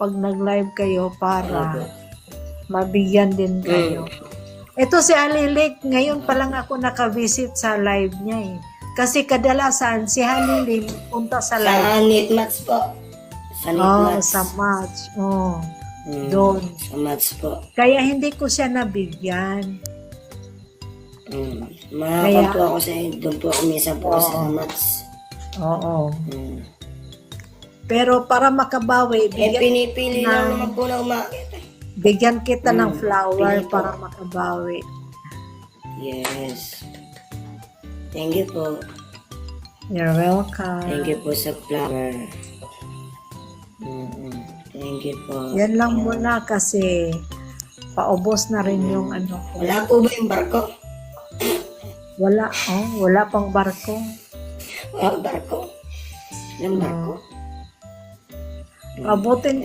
pag nag-live kayo para Opo. mabigyan din kayo. Ito si Halilik, ngayon pa lang ako naka-visit sa live niya eh. Kasi kadalasan si Halilik punta sa live. Sa Nitmats po. Sa Nitmats. Sa match. Mm, Doon. Sa Mats po. Kaya hindi ko siya nabigyan. Makakampo ako sa doon po umisa po ako sa Mats. Oo. Mm. Pero para makabawi, Pinipili lang naman po na umakit. bigyan kita ng flower Pili po. para makabawi. Yes. Thank you po. You're welcome. Thank you po sa flower. Thank you po. Yan lang muna kasi paubos na rin yung ano ko. Wala po ba yung barko? Wala pang barko. Barko? Yung barko? Abutin